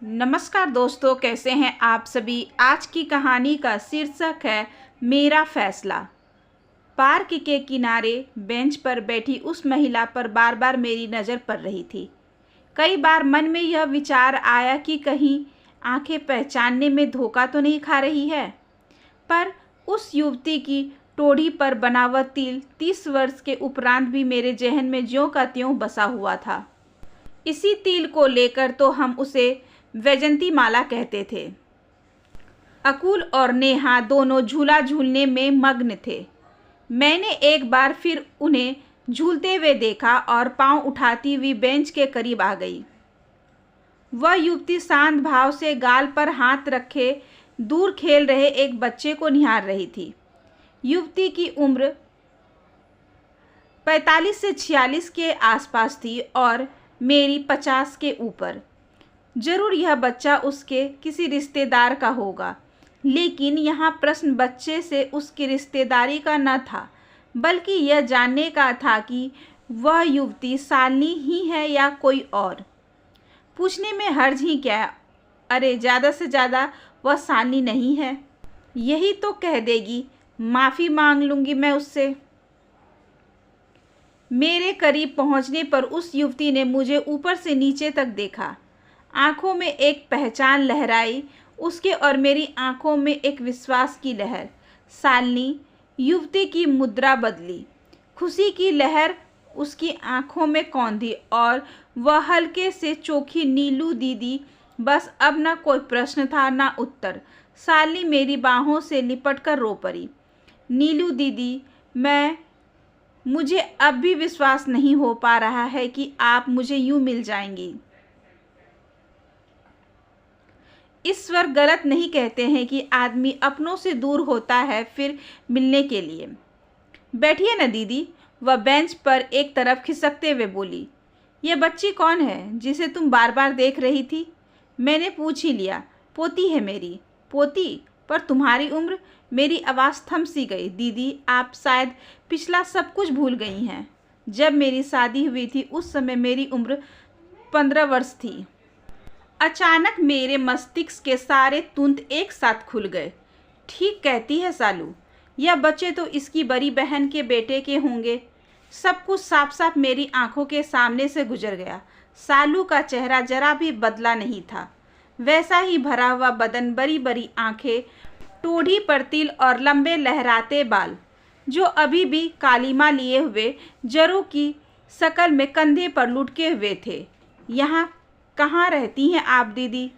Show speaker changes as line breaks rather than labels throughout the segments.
नमस्कार दोस्तों, कैसे हैं आप सभी। आज की कहानी का शीर्षक है मेरा फैसला। पार्क के किनारे बेंच पर बैठी उस महिला पर बार बार मेरी नज़र पड़ रही थी। कई बार मन में यह विचार आया कि कहीं आंखें पहचानने में धोखा तो नहीं खा रही है। पर उस युवती की टोड़ी पर बना हुआ तिल 30 वर्ष के उपरांत भी मेरे जहन में ज्यों का त्यों बसा हुआ था। इसी तिल को लेकर तो हम उसे वैजंती माला कहते थे। अकुल और नेहा दोनों झूला झूलने में मग्न थे। मैंने एक बार फिर उन्हें झूलते हुए देखा और पांव उठाती हुई बेंच के करीब आ गई। वह युवती शांत भाव से गाल पर हाथ रखे दूर खेल रहे एक बच्चे को निहार रही थी। युवती की उम्र 45 से 46 के आसपास थी और मेरी 50 के ऊपर। जरूर यह बच्चा उसके किसी रिश्तेदार का होगा, लेकिन यहाँ प्रश्न बच्चे से उसकी रिश्तेदारी का न था, बल्कि यह जानने का था कि वह युवती शालिनी ही है या कोई और। पूछने में हर्ज ही क्या। अरे ज़्यादा से ज़्यादा वह शालिनी नहीं है, यही तो कह देगी, माफ़ी मांग लूँगी मैं उससे। मेरे करीब पहुँचने पर उस युवती ने मुझे ऊपर से नीचे तक देखा। आंखों में एक पहचान लहराई, उसके और मेरी आंखों में एक विश्वास की लहर। शालिनी। युवती की मुद्रा बदली, खुशी की लहर उसकी आंखों में कौंधी और वह हल्के से चोखी नीलू दीदी। बस अब ना कोई प्रश्न था ना उत्तर। शालिनी मेरी बाहों से लिपट कर रो पड़ी। नीलू दीदी, मुझे अब भी विश्वास नहीं हो पा रहा है कि आप मुझे यूं मिल जाएंगी। ईश्वर गलत नहीं कहते हैं कि आदमी अपनों से दूर होता है फिर मिलने के लिए। बैठिए न दीदी, वह बेंच पर एक तरफ खिसकते हुए बोली। यह बच्ची कौन है जिसे तुम बार बार देख रही थी? मैंने पूछ ही लिया। पोती है मेरी। पोती? पर तुम्हारी उम्र? मेरी आवाज़ थम सी गई। दीदी, आप शायद पिछला सब कुछ भूल गई हैं। जब मेरी शादी हुई थी उस समय मेरी उम्र 15 वर्ष थी। अचानक मेरे मस्तिष्क के सारे तुंत एक साथ खुल गए। ठीक कहती है सालू, यह बच्चे तो इसकी बड़ी बहन के बेटे के होंगे। सब कुछ साफ साफ मेरी आंखों के सामने से गुजर गया। सालू का चेहरा जरा भी बदला नहीं था, वैसा ही भरा हुआ बदन, बड़ी बड़ी आंखें, टोढ़ी पर तिल और लंबे लहराते बाल जो अभी भी कालीमा लिए हुए जरों की शकल में कंधे पर लुढ़के हुए थे। यहाँ कहाँ रहती हैं आप दीदी?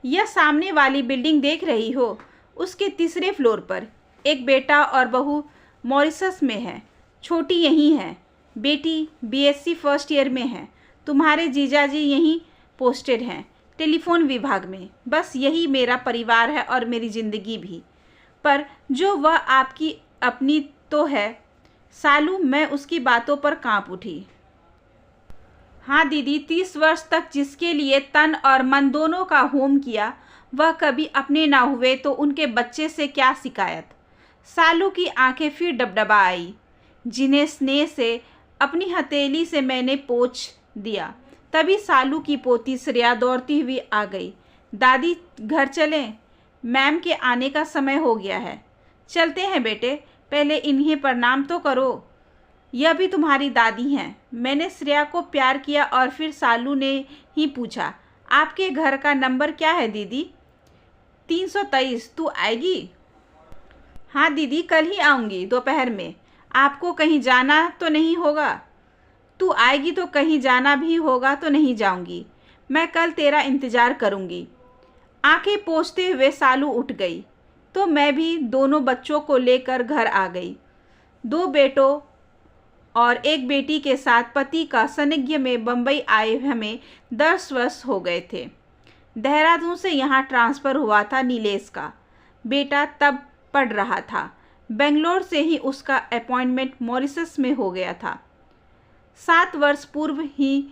यह सामने वाली बिल्डिंग देख रही हो, उसके तीसरे फ्लोर पर। एक बेटा और बहू मॉरिशस में है, छोटी यहीं है। बेटी बीएससी फर्स्ट ईयर में है। तुम्हारे जीजाजी यहीं पोस्टेड हैं, टेलीफोन विभाग में। बस यही मेरा परिवार है और मेरी ज़िंदगी भी। पर जो वह आपकी अपनी तो है सालू। मैं उसकी बातों पर कांप उठी। हाँ दीदी, 30 वर्ष तक जिसके लिए तन और मन दोनों का होम किया, वह कभी अपने ना हुए तो उनके बच्चे से क्या शिकायत। सालू की आंखें फिर डबडबा आई, जिन्हें स्नेह से अपनी हथेली से मैंने पोंछ दिया। तभी सालू की पोती श्रेया दौड़ती हुई आ गई। दादी, घर चलें? मैम के आने का समय हो गया है। चलते हैं बेटे, पहले इन्हें प्रणाम तो करो, यह भी तुम्हारी दादी हैं। मैंने श्रेया को प्यार किया और फिर सालू ने ही पूछा, आपके घर का नंबर क्या है दीदी? 323। तू आएगी? हाँ दीदी, कल ही आऊँगी दोपहर में। आपको कहीं जाना तो नहीं होगा? तू आएगी तो कहीं जाना भी होगा तो नहीं जाऊँगी। मैं कल तेरा इंतज़ार करूँगी। आंखें पोंछते हुए सालू उठ गई तो मैं भी दोनों बच्चों को लेकर घर आ गई। 2 बेटों और एक बेटी के साथ पति का सानिध्य में बम्बई आए हमें 10 वर्ष हो गए थे। देहरादून से यहाँ ट्रांसफ़र हुआ था नीलेश का। बेटा तब पढ़ रहा था। बेंगलोर से ही उसका अपॉइंटमेंट मॉरिशस में हो गया था। 7 वर्ष पूर्व ही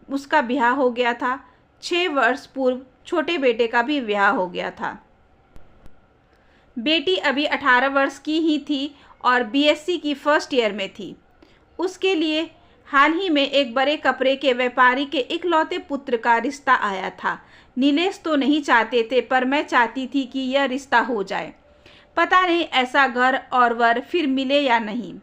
उसका ब्याह हो गया था। 6 वर्ष पूर्व छोटे बेटे का भी ब्याह हो गया था। बेटी अभी 18 वर्ष की ही थी और बीएससी की फर्स्ट ईयर में थी। उसके लिए हाल ही में एक बड़े कपड़े के व्यापारी के इकलौते पुत्र का रिश्ता आया था। नीलेश तो नहीं चाहते थे, पर मैं चाहती थी कि यह रिश्ता हो जाए। पता नहीं ऐसा घर और वर फिर मिले या नहीं।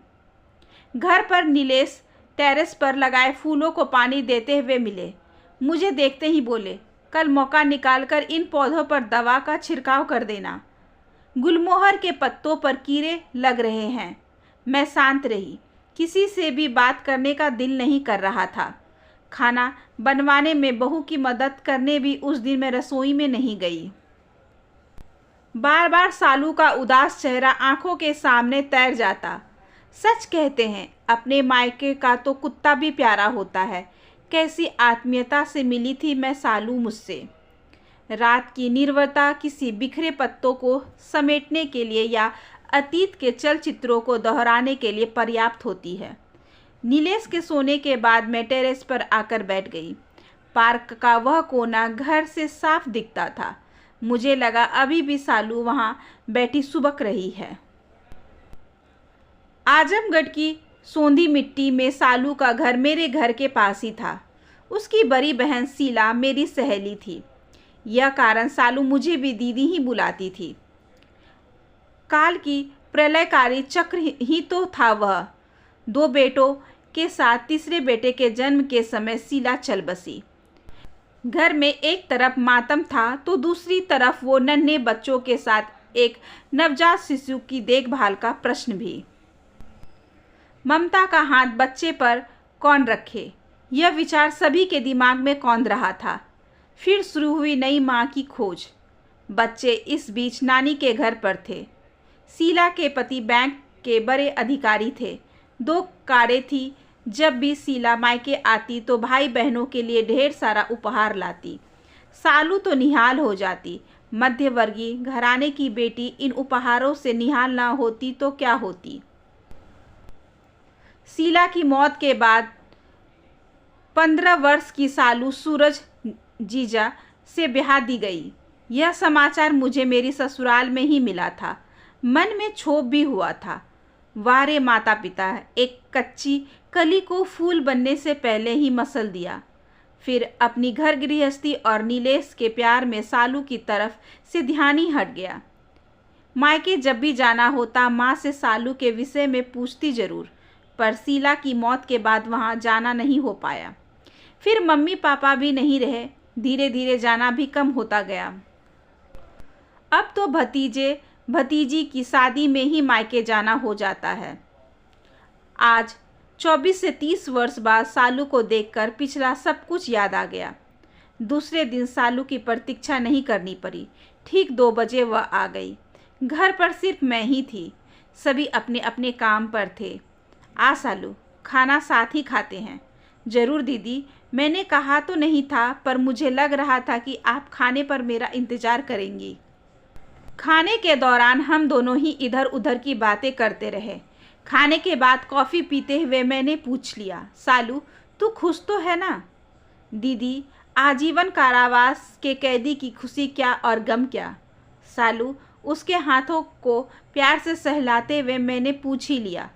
घर पर नीलेश टेरेस पर लगाए फूलों को पानी देते हुए मिले। मुझे देखते ही बोले, कल मौका निकालकर इन पौधों पर दवा का छिड़काव कर देना। गुलमोहर के पत्तों पर कीड़े लग रहे हैं। मैं शांत रही। किसी से भी बात करने का दिल नहीं कर रहा था। खाना बनवाने में बहू की मदद करने भी उस दिन मैं रसोई में नहीं गई। बार बार सालू का उदास चेहरा आंखों के सामने तैर जाता। सच कहते हैं, अपने मायके का तो कुत्ता भी प्यारा होता है। कैसी आत्मीयता से मिली थी मैं सालू मुझसे। रात की निर्वरता किसी बिखरे पत्तों को समेटने के लिए या अतीत के चलचित्रों को दोहराने के लिए पर्याप्त होती है। नीलेश के सोने के बाद मैं टेरेस पर आकर बैठ गई। पार्क का वह कोना घर से साफ दिखता था। मुझे लगा अभी भी सालू वहाँ बैठी सुबक रही है। आजमगढ़ की सोंधी मिट्टी में सालू का घर मेरे घर के पास ही था। उसकी बड़ी बहन शीला मेरी सहेली थी। यह कारण सालू मुझे भी दीदी ही बुलाती थी। काल की प्रलयकारी चक्र ही तो था वह। 2 बेटों के साथ तीसरे बेटे के जन्म के समय शीला चल बसी। घर में एक तरफ मातम था तो दूसरी तरफ वो नन्हे बच्चों के साथ एक नवजात शिशु की देखभाल का प्रश्न भी। ममता का हाथ बच्चे पर कौन रखे, यह विचार सभी के दिमाग में कौंध रहा था। फिर शुरू हुई नई माँ की खोज। बच्चे इस बीच नानी के घर पर थे। शीला के पति बैंक के बड़े अधिकारी थे। 2 कारें थी। जब भी शीला मायके आती तो भाई बहनों के लिए ढेर सारा उपहार लाती। सालू तो निहाल हो जाती। मध्यवर्गीय घराने की बेटी इन उपहारों से निहाल ना होती तो क्या होती। शीला की मौत के बाद 15 वर्ष की सालू सूरज जीजा से ब्याह दी गई। यह समाचार मुझे मेरी ससुराल में ही मिला था। मन में क्षोभ भी हुआ था। वारे माता पिता, एक कच्ची कली को फूल बनने से पहले ही मसल दिया। फिर अपनी घर गृहस्थी और नीलेश के प्यार में सालू की तरफ से ध्यान ही हट गया। मायके जब भी जाना होता माँ से सालू के विषय में पूछती जरूर, पर शीला की मौत के बाद वहाँ जाना नहीं हो पाया। फिर मम्मी पापा भी नहीं रहे। धीरे धीरे जाना भी कम होता गया। अब तो भतीजे भतीजी की शादी में ही मायके जाना हो जाता है। आज 24 से 30 वर्ष बाद सालू को देखकर पिछला सब कुछ याद आ गया। दूसरे दिन सालू की प्रतीक्षा नहीं करनी पड़ी। ठीक 2 बजे वह आ गई। घर पर सिर्फ मैं ही थी। सभी अपने अपने काम पर थे। आ सालू, खाना साथ ही खाते हैं। ज़रूर दीदी, मैंने कहा तो नहीं था, पर मुझे लग रहा था कि आप खाने पर मेरा इंतज़ार करेंगी। खाने के दौरान हम दोनों ही इधर उधर की बातें करते रहे। खाने के बाद कॉफ़ी पीते हुए मैंने पूछ लिया, सालू तू खुश तो है ना? दीदी, आजीवन कारावास के कैदी की खुशी क्या और गम क्या। सालू उसके हाथों को प्यार से सहलाते हुए मैंने पूछ ही लिया,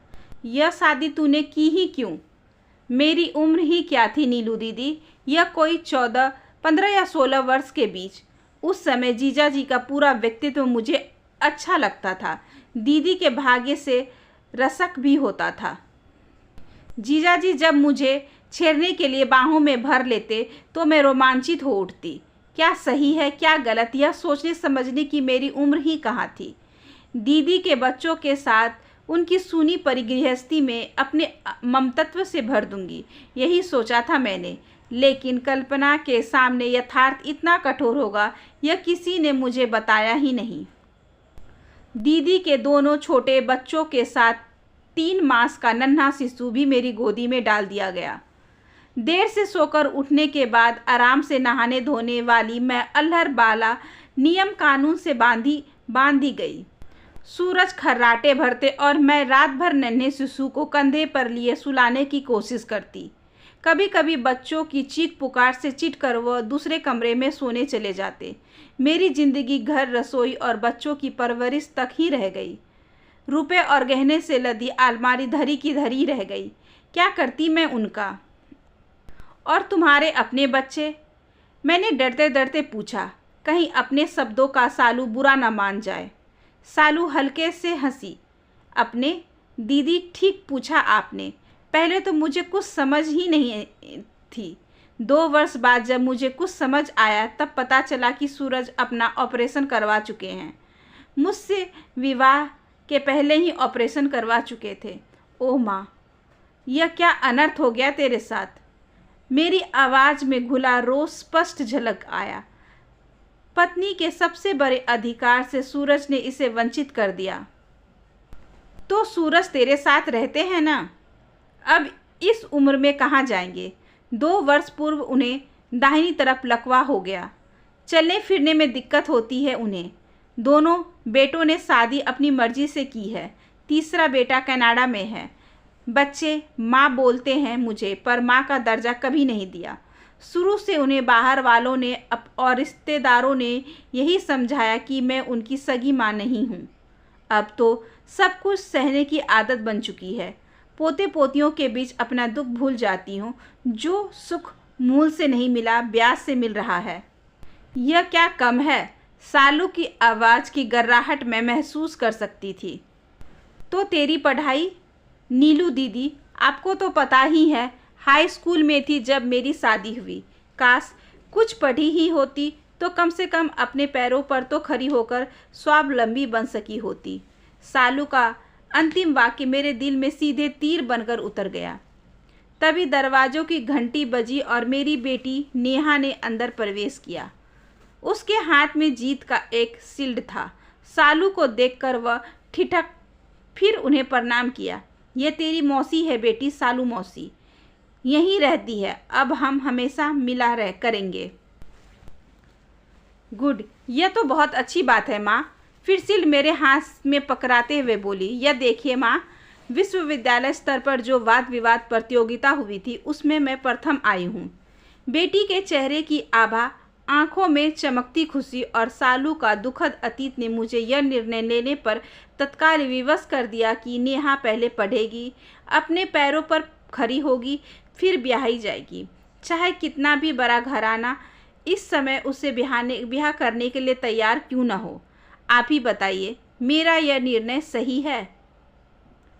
यह शादी तूने की ही क्यों? मेरी उम्र ही क्या थी नीलू दीदी, यह कोई 14, 15 या 16 वर्ष के बीच। उस समय जीजा जी का पूरा व्यक्तित्व मुझे अच्छा लगता था। दीदी के भाग्य से रसक भी होता था। जीजा जी जब मुझे छेड़ने के लिए बाहों में भर लेते तो मैं रोमांचित हो उठती। क्या सही है क्या गलत, यह सोचने समझने की मेरी उम्र ही कहाँ थी। दीदी के बच्चों के साथ उनकी सूनी परिगृहस्थी में अपने ममतत्व से भर दूंगी, यही सोचा था मैंने। लेकिन कल्पना के सामने यथार्थ इतना कठोर होगा यह किसी ने मुझे बताया ही नहीं। दीदी के दोनों छोटे बच्चों के साथ 3 मास का नन्हा शिशु भी मेरी गोदी में डाल दिया गया। देर से सोकर उठने के बाद आराम से नहाने धोने वाली मैं अल्हड़ बाला नियम कानून से बांध दी गई। सूरज खर्राटे भरते और मैं रात भर नन्हे शिशु को कंधे पर लिए सुलाने की कोशिश करती। कभी कभी बच्चों की चीख पुकार से चिढ़ कर वह दूसरे कमरे में सोने चले जाते। मेरी जिंदगी घर, रसोई और बच्चों की परवरिश तक ही रह गई। रुपए और गहने से लदी अलमारी धरी की धरी रह गई। क्या करती मैं उनका। और तुम्हारे अपने बच्चे? मैंने डरते डरते पूछा, कहीं अपने शब्दों का सालू बुरा ना मान जाए। सालू हल्के से हंसी। अपने? दीदी ठीक पूछा आपने। पहले तो मुझे कुछ समझ ही नहीं थी। 2 वर्ष बाद जब मुझे कुछ समझ आया तब पता चला कि सूरज अपना ऑपरेशन करवा चुके हैं। मुझसे विवाह के पहले ही ऑपरेशन करवा चुके थे। ओह माँ, यह क्या अनर्थ हो गया तेरे साथ। मेरी आवाज़ में घुला रोष स्पष्ट झलक आया। पत्नी के सबसे बड़े अधिकार से सूरज ने इसे वंचित कर दिया। तो सूरज तेरे साथ रहते हैं ना? अब इस उम्र में कहाँ जाएंगे। 2 वर्ष पूर्व उन्हें दाहिनी तरफ लकवा हो गया। चलने फिरने में दिक्कत होती है उन्हें। दोनों बेटों ने शादी अपनी मर्जी से की है। तीसरा बेटा कनाडा में है। बच्चे माँ बोलते हैं मुझे, पर माँ का दर्जा कभी नहीं दिया। शुरू से उन्हें बाहर वालों ने और रिश्तेदारों ने यही समझाया कि मैं उनकी सगी माँ नहीं हूँ। अब तो सब कुछ सहने की आदत बन चुकी है। पोते पोतियों के बीच अपना दुख भूल जाती हूँ। जो सुख मूल से नहीं मिला, ब्याज से मिल रहा है। यह क्या कम है? सालू की आवाज़ की गर्राहट मैं महसूस कर सकती थी। तो तेरी पढ़ाई? नीलू दीदी, आपको तो पता ही है, हाई स्कूल में थी जब मेरी शादी हुई। काश कुछ पढ़ी ही होती तो कम से कम अपने पैरों पर तो खड़ी होकर स्वावलंबी बन सकी होती। सालू का अंतिम वाक्य मेरे दिल में सीधे तीर बनकर उतर गया। तभी दरवाजों की घंटी बजी और मेरी बेटी नेहा ने अंदर प्रवेश किया। उसके हाथ में जीत का एक शील्ड था। सालू को देखकर वह ठिठक फिर उन्हें प्रणाम किया। यह तेरी मौसी है बेटी, सालू मौसी यहीं रहती है। अब हम हमेशा मिला रह करेंगे। गुड, यह तो बहुत अच्छी बात है माँ। फिर शील्ड मेरे हाथ में पकड़ाते हुए बोली, यह देखिए माँ, विश्वविद्यालय स्तर पर जो वाद विवाद प्रतियोगिता हुई थी उसमें मैं प्रथम आई हूँ। बेटी के चेहरे की आभा, आंखों में चमकती खुशी और सालू का दुखद अतीत ने मुझे यह निर्णय लेने पर तत्काल विवश कर दिया कि नेहा पहले पढ़ेगी, अपने पैरों पर खड़ी होगी, फिर ब्याही जाएगी। चाहे कितना भी बड़ा घराना इस समय उसे ब्याह करने के लिए तैयार क्यों न हो। आप ही बताइए, मेरा यह निर्णय सही है?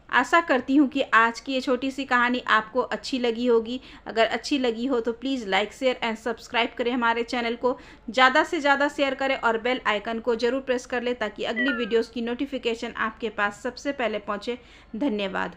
आशा करती हूँ कि आज की ये छोटी सी कहानी आपको अच्छी लगी होगी। अगर अच्छी लगी हो तो please like, share and subscribe करें हमारे चैनल को। ज़्यादा से ज़्यादा शेयर करें और बेल आइकन को ज़रूर प्रेस कर लें ताकि अगली वीडियोस की नोटिफिकेशन आपके पास सबसे पहले पहुँचे। धन्यवाद।